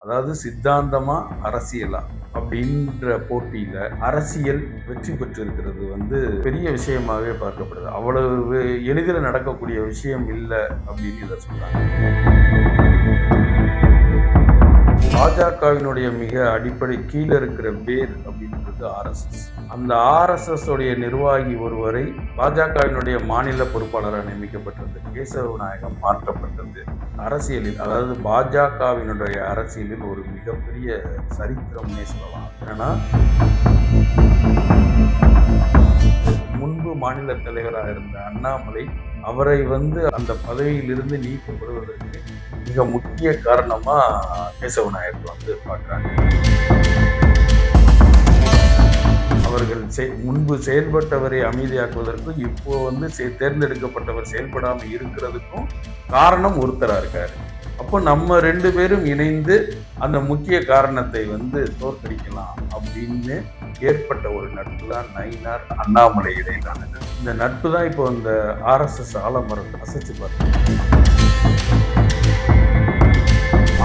அதாவது சித்தாந்தமா, அரசியலா அப்படின்ற போட்டியில அரசியல் வெற்றி பெற்றிருக்கிறது பெரிய விஷயமாவே பார்க்கப்படுது. அவ்வளவு எளிதில நடக்கக்கூடிய விஷயம் இல்ல அப்படின்னு இத சொல்றாங்க. பாஜகவினுடைய மிக அடிப்படை கீழ இருக்கிற வேர் அப்படின்றது ஆர்எஸ்எஸ். அந்த ஆர்எஸ்எஸ் உடைய நிர்வாகி ஒருவரை பாஜகவினுடைய மாநில பொறுப்பாளராக நியமிக்கப்பட்டது. கேசவ விநாயகம் மாற்றப்பட்டது. அரசியலில், அதாவது பாஜகவினுடைய அரசியலில் ஒரு மிகப்பெரிய சரித்திரம்னே சொல்லலாம். ஏன்னா முன்பு மாநில தலைவராக இருந்த அண்ணாமலை அவரை அந்த பதவியிலிருந்து நீக்கப்படுவதற்கு மிக முக்கிய காரணமா கேசவ நாயர் பார்க்கிறாங்க. அவர்கள் முன்பு செயல்பட்டவரை அமைதியாக்குவதற்கும் இப்போ தேர்ந்தெடுக்கப்பட்டவர் செயல்படாம இருக்கிறதுக்கும் காரணம் ஒருத்தரா இருக்காரு. அப்போ நம்ம 2 பேரும் இணைந்து அந்த முக்கிய காரணத்தை தோற்கடிக்கலாம் அப்படின்னு ஏற்பட்ட ஒரு நட்பு தான் நயினார் அண்ணாமலை இடையிலான நட்பு. இந்த நட்பு தான் இப்போ இந்த ஆர்எஸ்எஸ் ஆலமரத்தை அசைச்சு பார்த்தோம்.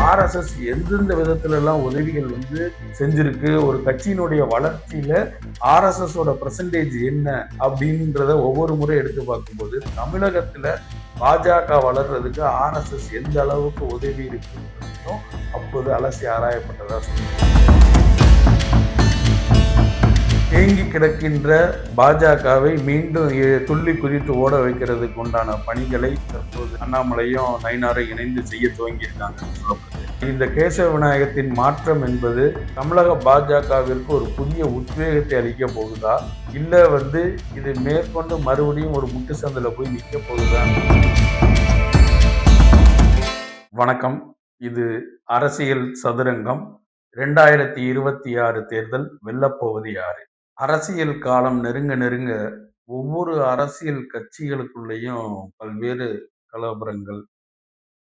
ஆர்எஸ்எஸ் எந்தெந்த விதத்துல எல்லாம் உதவிகள் செஞ்சிருக்கு, ஒரு கட்சியினுடைய வளர்ச்சியில ஆர்எஸ்எஸ் ஓட பெர்சன்டேஜ் என்ன அப்படின்றத ஒவ்வொரு முறை எடுத்து பார்க்கும்போது தமிழகத்துல பாஜக வளர்றதுக்கு ஆர்எஸ்எஸ் எந்த அளவுக்கு உதவி இருக்குன்றதும் அப்போது அலசி ஆராயப்பட்டதா சொல்லுவாங்க. தேங்கி கிடக்கின்ற பாஜகவை மீண்டும் துள்ளி குதித்து ஓட வைக்கிறதுக்கு உண்டான பணிகளை தற்போது அண்ணாமலையும் நயினாரும் இணைந்து செய்ய துவங்கியிருக்காங்க சொல்லப்படுது. இந்த கேசவ விநாயகத்தின் மாற்றம் என்பது தமிழக பாஜகவிற்கு ஒரு புதிய உத்வேகத்தை அளிக்க போகுதா, இல்ல இது மேற்கொண்டு மறுபடியும் ஒரு முட்டு சந்தில போய் நிற்க போகுதா? வணக்கம். இது அரசியல் சதுரங்கம். 2026 தேர்தல் வெல்லப்போவது யாரு? அரசியல் காலம் நெருங்க ஒவ்வொரு அரசியல் கட்சிகளுக்குள்ளேயும் பல்வேறு கலவரங்கள்,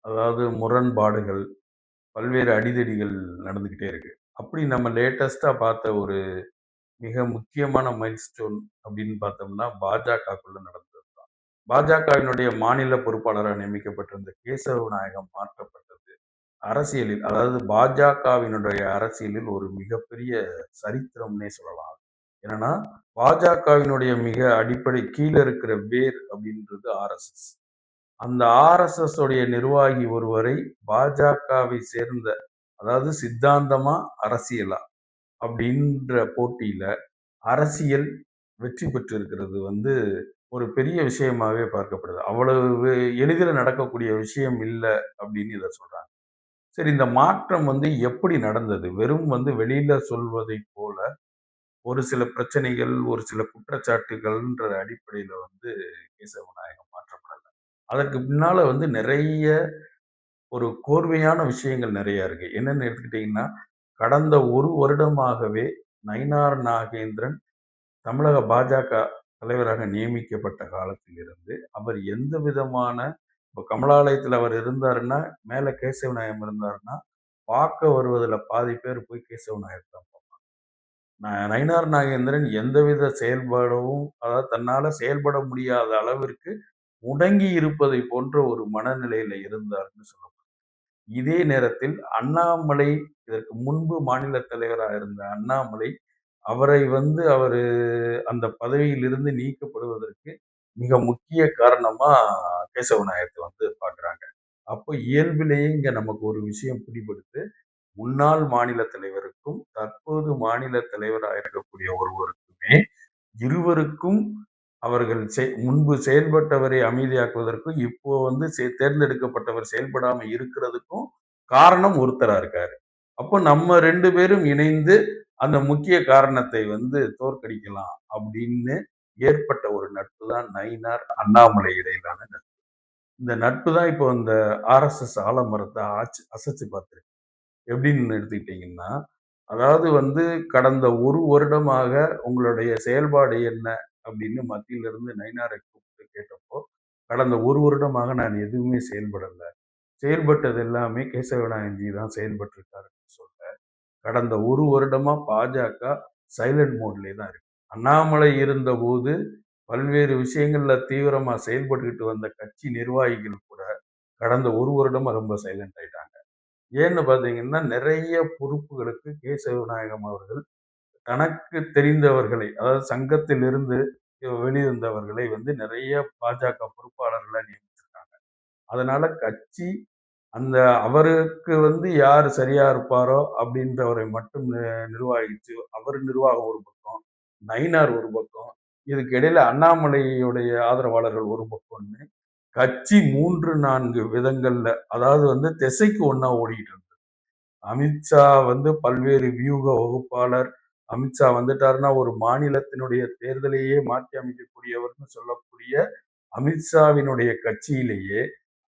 அதாவது முரண்பாடுகள், பல்வேறு அடிதடிகள் நடந்துகிட்டே இருக்கு. அப்படி நம்ம லேட்டஸ்டா பார்த்த ஒரு மிக முக்கியமான மைல்ஸ்டோன் அப்படின்னு பார்த்தோம்னா பாஜகக்குள்ள நடந்தது தான். பாஜகவினுடைய மாநில பொறுப்பாளராக நியமிக்கப்பட்டிருந்த கேசவ விநாயகம் மாற்றப்பட்டது அரசியலில், அதாவது பாஜகவினுடைய அரசியலில் ஒரு மிகப்பெரிய சரித்திரம்னே சொல்லலாம். என்னன்னா பாஜகவினுடைய மிக அடிப்படை கீழ இருக்கிற வேர் அப்படின்றது ஆர்எஸ்எஸ். அந்த ஆர்எஸ்எஸ் உடைய நிர்வாகி ஒருவரை பாஜகவை சேர்ந்த, அதாவது சித்தாந்தமா, அரசியலா அப்படின்ற போட்டியில அரசியல் வெற்றி பெற்றிருக்கிறது ஒரு பெரிய விஷயமாவே பார்க்கப்படுது. அவ்வளவு எளிதில நடக்கக்கூடிய விஷயம் இல்ல அப்படின்னு இத சொல்றாங்க. சரி, இந்த மாற்றம் எப்படி நடந்தது? வெறும் வெளியில சொல்வதை போல ஒரு சில பிரச்சனைகள், ஒரு சில குற்றச்சாட்டுகள்ன்ற அடிப்படையில கேசவ விநாயகம் மாற்றப்படல. அதற்கு பின்னால நிறைய ஒரு கோர்வையான விஷயங்கள் நிறைய இருக்கு. என்னன்னு எடுத்துக்கிட்டீங்கன்னா, கடந்த 1 வருடமாகவே நயினார் நாகேந்திரன் தமிழக பாஜக தலைவராக நியமிக்கப்பட்ட காலத்திலிருந்து அவர் எந்த விதமான, இப்போ கமலாலயத்துல அவர் இருந்தாருன்னா, மேல கேசவ விநாயகம் இருந்தாருன்னா, பார்க்க வருவதுல பாதி பேர் போய் கேசவ விநாயகர் தான். நயினார் நாகேந்திரன் எந்தவித செயல்படவும், அதாவது தன்னால செயல்பட முடியாத அளவிற்கு முடங்கி இருப்பதை போன்ற ஒரு மனநிலையில இருந்தார்னு சொல்லப்படுது. இதே நேரத்தில் அண்ணாமலை, இதற்கு முன்பு மாநில தலைவராக இருந்த அண்ணாமலை அவரை அவரு அந்த பதவியிலிருந்து நீக்கப்படுவதற்கு மிக முக்கிய காரணமா கேசவ நாயகத்தை பார்க்குறாங்க. அப்போ இயல்பிலேயே இங்க நமக்கு ஒரு விஷயம் பிடிபடுது. முன்னாள் மாநில தலைவருக்கும் தற்போது மாநில தலைவராக இருக்கக்கூடிய ஒருவருக்குமே இருவருக்கும் அவர்கள் முன்பு செயல்பட்டவரை அமைதியாக்குவதற்கும் இப்போ தேர்ந்தெடுக்கப்பட்டவர் செயல்படாம இருக்கிறதுக்கும் காரணம் ஒருத்தரா இருக்காரு. அப்போ நம்ம 2 பேரும் இணைந்து அந்த முக்கிய காரணத்தை தோற்கடிக்கலாம் அப்படின்னு ஏற்பட்ட ஒரு நட்பு தான் நயினார் அண்ணாமலை இடையிலான நட்பு. இந்த நட்பு தான் இப்போ இந்த ஆர்எஸ்எஸ் ஆலமரத்தை அசைச்சு பார்த்திருக்கு. எப்படின்னு எடுத்துக்கிட்டீங்கன்னா, அதாவது கடந்த 1 வருடமாக உங்களுடைய செயல்பாடு என்ன அப்படின்னு மத்தியில இருந்து நயினாரை கூப்பிட்டு கேட்டப்போ, கடந்த 1 வருடமாக நான் எதுவுமே செயல்படல. செயல்பட்டது எல்லாமே கேசவ விநாயகம்ஜி தான் செயல்பட்டிருக்காருன்னு சொல்ல, கடந்த 1 வருடமா பாஜக சைலண்ட் மோட்லயே தான் இருக்கு. அண்ணாமலை இருந்தபோது பல்வேறு விஷயங்கள்ல தீவிரமா செயல்பட்டுக்கிட்டு வந்த கட்சி நிர்வாகிகள் கூட கடந்த 1 வருடமா ரொம்ப சைலண்ட் ஆயிட்டாங்க. ஏன்னு பார்த்தீங்கன்னா, நிறைய பொறுப்புகளுக்கு சிவநாயகம் அவர்கள் தனக்கு தெரிந்தவர்களை, அதாவது சங்கத்திலிருந்து வெளிவந்தவர்களை வந்து நிறைய பாஜக பொறுப்பாளர்களா நியமிச்சிருக்காங்க. அதனால கட்சி அந்த அவருக்கு வந்து யார் சரியா இருப்பாரோ அப்படின்றவரை மட்டும் நிர்வாகிச்சு, அவர் நிர்வாகம் ஒரு பக்கம், நயினார் ஒரு பக்கம், இதுக்கு இடையில அண்ணாமலையுடைய ஆதரவாளர்கள் ஒரு பக்கம்னு, கட்சி 3, 4 விதங்கள்ல, அதாவது வந்து திசைக்கு ஒண்ணா ஓடிட்டு இருந்தது. அமித்ஷா வந்து பல்வேறு வியூக வகுப்பாளர். அமித்ஷா வந்துட்டாருன்னா, ஒரு மாநிலத்தினுடைய தேர்தலையே மாற்றி அமைக்கக்கூடியவர்ன்னு சொல்லக்கூடிய அமித்ஷாவினுடைய கட்சியிலேயே,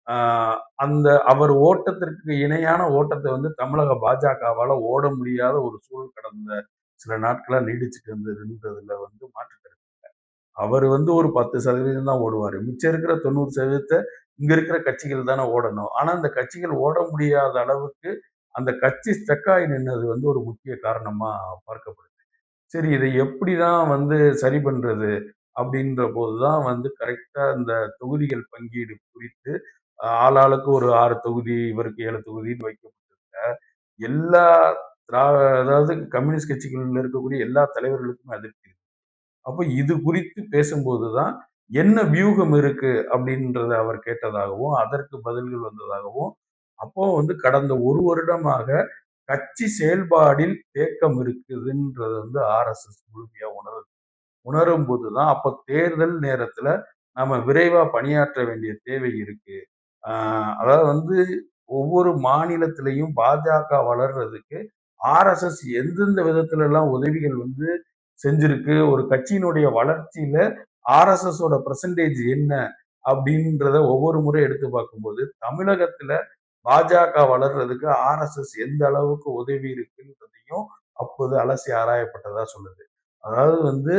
ஆ அந்த அவர் ஓட்டத்திற்கு இணையான ஓட்டத்த வந்து தமிழக பாஜகவால ஓட முடியாத ஒரு சூழல் கடந்த சில நாட்களா நீடிச்சுட்டு இருந்ததுல வந்து மாற்று கருத்து. அவரு வந்து ஒரு 10% தான் ஓடுவாரு. மிச்சம் இருக்கிற 90% இங்க இருக்கிற கட்சிகள் தானே ஓடணும். ஆனா, அந்த கட்சிகள் ஓட முடியாத அளவுக்கு அந்த கட்சி ஸ்டக் ஆகி நின்னது வந்து ஒரு முக்கிய காரணமா பார்க்கப்படுது. சரி, இதை எப்படிதான் வந்து சரி பண்றது? அப்படின்ற போது தான் வந்து கரெக்ட்டா இந்த தொகுதிகள் பங்கீடு குறித்து ஆளாளுக்கு ஒரு 6 தொகுதி, இவருக்கு 7 தொகுதின்னு வைக்கப்பட்டிருக்க எல்லா திரா அதாவது கம்யூனிஸ்ட் கட்சிகள்ல இருக்கக்கூடிய எல்லா தலைவர்களுக்குமே அதிருப்தி. அப்ப இது குறித்து பேசும்போது தான் என்ன வியூகம் இருக்கு அப்படின்றத அவர் கேட்டதாகவும், அதற்கு பதில்கள் வந்ததாகவும், அப்போ வந்து கடந்த 1 வருடமாக கட்சி செயல்பாடில் தேக்கம் இருக்குதுன்றத வந்து ஆர்எஸ்எஸ் முழுமையா உணரும்போது தான், அப்ப தேர்தல் நேரத்துல நாம விரைவா பணியாற்ற வேண்டிய தேவை இருக்கு. ஆ அதாவது வந்து ஒவ்வொரு மாநிலத்திலயும் பாஜக வளர்றதுக்கு ஆர்எஸ்எஸ் எந்தெந்த விதத்துலலாம் உதவிகள் வந்து செஞ்சிருக்கு. ஒரு கட்சியினுடைய வளர்ச்சியில ஆர்எஸ்எஸ் ஓட பெர்சன்டேஜ் என்ன? அப்படின்றத ஒவ்வொரு முறை எடுத்து பார்க்கும்போது, தமிழகத்துல பாஜக வளர்றதுக்கு ஆர்எஸ்எஸ் எந்த அளவுக்கு உதவி இருக்குன்றதையும் அப்போது அலசி ஆராயப்பட்டதா சொல்லுது. அதாவது வந்து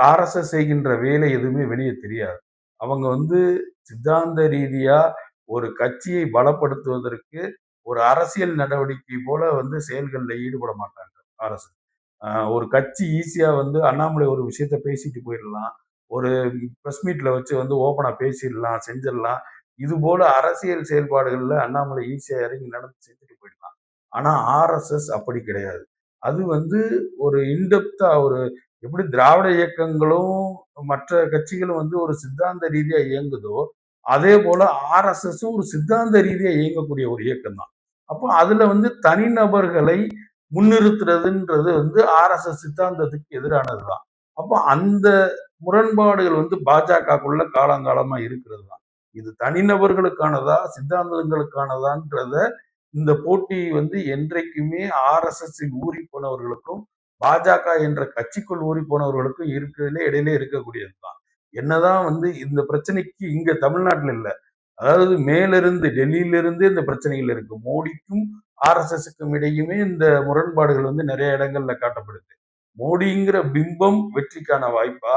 ஆர்எஸ்எஸ் செய்கின்ற வேலை எதுவுமே வெளியே தெரியாது. அவங்க வந்து சித்தாந்த ரீதியா ஒரு கட்சியை பலப்படுத்துவதற்கு ஒரு அரசியல் நடவடிக்கை போல வந்து செயல்கள்ல ஈடுபட மாட்டாங்க ஆர்எஸ்எஸ். ஒரு கட்சி ஈஸியா வந்து அண்ணாமலை ஒரு விஷயத்த பேசிட்டு போயிடலாம். ஒரு பிரஸ் மீட்ல வச்சு வந்து ஓப்பனா பேசிடலாம், செஞ்சிடலாம். இது போல அரசியல் செயல்பாடுகள்ல அண்ணாமலை ஈஸியா இறங்கி நடந்து செஞ்சுட்டு போயிடலாம். ஆனா ஆர்எஸ்எஸ் அப்படி கிடையாது. அது வந்து ஒரு இன்டெப்த்தா ஒரு எப்படி திராவிட இயக்கங்களும் மற்ற கட்சிகளும் வந்து ஒரு சித்தாந்த ரீதியா இயங்குதோ, அதே போல ஆர்எஸ்எஸும் ஒரு சித்தாந்த ரீதியா இயங்கக்கூடிய ஒரு இயக்கம் தான். அப்போ அதுல வந்து தனிநபர்களை முன்னிறுத்துறதுன்றது வந்து ஆர்எஸ்எஸ் சித்தாந்தத்துக்கு எதிரானது தான். அப்போ அந்த முரண்பாடுகள் வந்து பாஜகக்குள்ள காலங்காலமா இருக்கிறது தான். இது தனிநபர்களுக்கானதா, சித்தாந்தங்களுக்கானதான்றத இந்த போட்டி வந்து என்றைக்குமே ஆர்எஸ்எஸ்ஸில் ஊறி போனவர்களுக்கும், பாஜக என்ற கட்சிக்குள் ஊறி போனவர்களுக்கும் இருக்கிறதுலே இடையிலே இருக்கக்கூடியது தான். என்னதான் வந்து இந்த பிரச்சனைக்கு இங்க தமிழ்நாட்டுல இல்ல. அதாவது மேலிருந்து டெல்லியிலிருந்து இந்த பிரச்சனைகள் இருக்கு. மோடிக்கும் ஆர்எஸ்எஸ்க்கும் இடையுமே இந்த முரண்பாடுகள் வந்து நிறைய இடங்கள்ல காட்டப்படுது. மோடிங்கிற பிம்பம் வெற்றிக்கான வாய்ப்பா,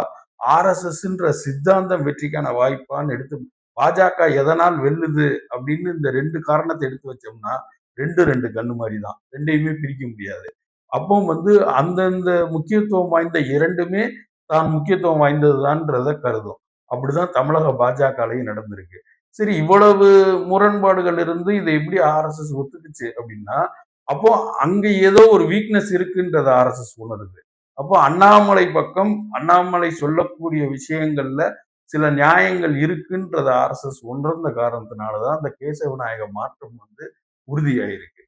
ஆர்எஸ்எஸ்ன்ற சித்தாந்தம் வெற்றிக்கான வாய்ப்பான்னு எடுத்து பாஜக எதனால் வெல்லுது அப்படின்னு இந்த 2 காரணத்தை எடுத்து வச்சோம்னா, 2 கண்ணு மாரி தான். 2யுமே பிரிக்க முடியாது. அப்போ வந்து அந்தந்த முக்கியத்துவம் வாய்ந்த 2மே தான் முக்கியத்துவம் வாய்ந்ததுதான்றத கருதும். அப்படிதான் தமிழக பாஜகலயும் நடந்திருக்கு. சரி, இவ்வளவு முரண்பாடுகள் இருந்து இதை எப்படி ஆர்எஸ்எஸ் ஒத்துக்குச்சு அப்படின்னா, அப்போ அங்க ஏதோ ஒரு வீக்னஸ் இருக்குன்றத ஆர்எஸ்எஸ் உணருது. அப்போ அண்ணாமலை பக்கம் அண்ணாமலை சொல்லக்கூடிய விஷயங்கள்ல சில நியாயங்கள் இருக்குன்றத ஆர்எஸ்எஸ் உணர்ந்த காரணத்தினாலதான் அந்த கேசவநாயக மாற்றம் வந்து உறுதியாயிருக்கு.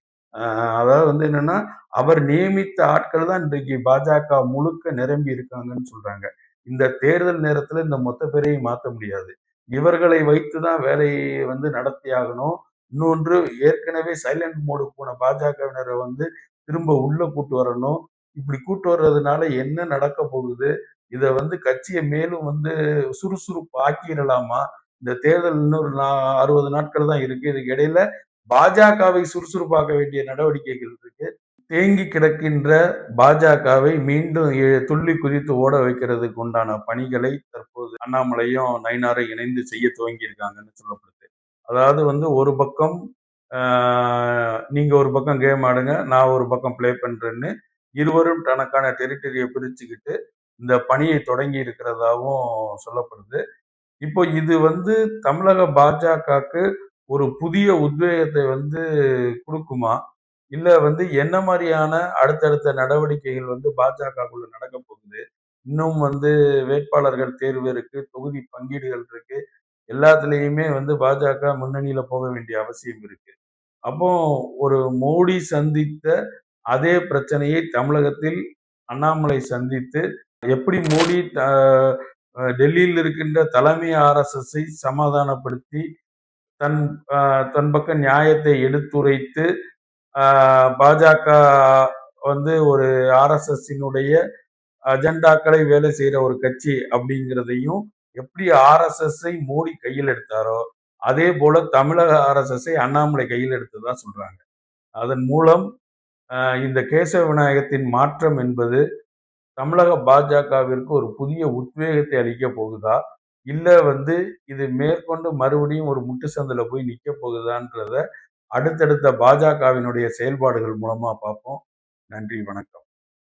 அதாவது வந்து என்னன்னா, அவர் நியமித்த ஆட்கள் தான் இன்றைக்கு பாஜக முழுக்க நிரம்பி இருக்காங்கன்னு சொல்றாங்க. இந்த தேர்தல் நேரத்துல இந்த மொத்த பேரையும் மாத்த முடியாது. இவர்களை வைத்து தான் வேலையை வந்து நடத்தியாகணும். இன்னொன்று, ஏற்கனவே சைலண்ட் மோடுக்கு போன பாஜகவினரை வந்து திரும்ப உள்ள கூட்டு வரணும். இப்படி கூட்டு வர்றதுனால என்ன நடக்க போகுது? இத வந்து கட்சிய மேலும் வந்து சுறுசுறுப்பு ஆக்கிரலாமா? இந்த தேர்தல் இன்னொரு 60 நாட்கள் தான் இருக்கு. இதுக்கு இடையில பாஜகவை சுறுசுறுப்பாக்க வேண்டிய நடவடிக்கைகள் இருக்கு. தேங்கி கிடக்கின்ற பாஜகவை மீண்டும் துள்ளி குதித்து ஓட வைக்கிறதுக்கு உண்டான பணிகளை தற்போது அண்ணாமலையும் நயினாரும் இணைந்து செய்ய துவங்கி இருக்காங்கன்னு சொல்லப்படுது. அதாவது வந்து ஒரு பக்கம் நீங்க ஒரு பக்கம் கேம் ஆடுங்க, நான் ஒரு பக்கம் ப்ளே பண்றேன்னு இருவரும் தனக்கான டெரிட்டரிய பிரிச்சுக்கிட்டு இந்த பணியை தொடங்கி இருக்கிறதாவும் சொல்லப்படுது. இப்போ இது வந்து தமிழக பாஜகக்கு ஒரு புதிய உத்வேகத்தை குடுக்குமா? இல்ல என்ன மாரியான அடுத்தடுத்த நடவடிக்கைகள் பாஜகக்குள்ள நடக்கப் போகுது? இன்னும் வேட்பாளர்கள் தேர்வு இருக்கு, தொகுதி பங்கீடுகள் இருக்கு. எல்லாத்துலயுமே பாஜக முன்னணியில போக வேண்டிய அவசியம் இருக்கு. அப்போ ஒரு மோடி சந்தித்த அதே பிரச்சனையை தமிழகத்தில் அண்ணாமலை சந்தித்து, எப்படி மோடி டெல்லியில் இருக்கின்ற தலைமை ஆர்எஸ்எஸ்ஸை சமாதானப்படுத்தி, தன் அ தன் பக்கம் நியாயத்தை எடுத்துரைத்து, பாஜக ஒரு ஆர்எஸ்எஸ்ஸினுடைய அஜெண்டாக்களை வேலை செய்யற ஒரு கட்சி அப்படிங்கிறதையும் எப்படி ஆர்எஸ்எஸ்ஸை மோடி கையில் எடுத்தாரோ, அதே போல தமிழக ஆர்எஸ்எஸ்ஸை அண்ணாமலை கையில் எடுத்ததா சொல்றாங்க. அதன் மூலம் இந்த கேசவ விநாயகத்தின் மாற்றம் என்பது தமிழக பாஜகவிற்கு ஒரு புதிய உத்வேகத்தை அளிக்க போகுதா? இல்ல இது மேற்கொண்டு மறுபடியும் ஒரு முட்டு சந்துல போய் நிக்க போகுதான்றத அடுத்தடுத்த பாஜகவினுடைய செயல்பாடுகள் மூலமா பார்ப்போம். நன்றி, வணக்கம்.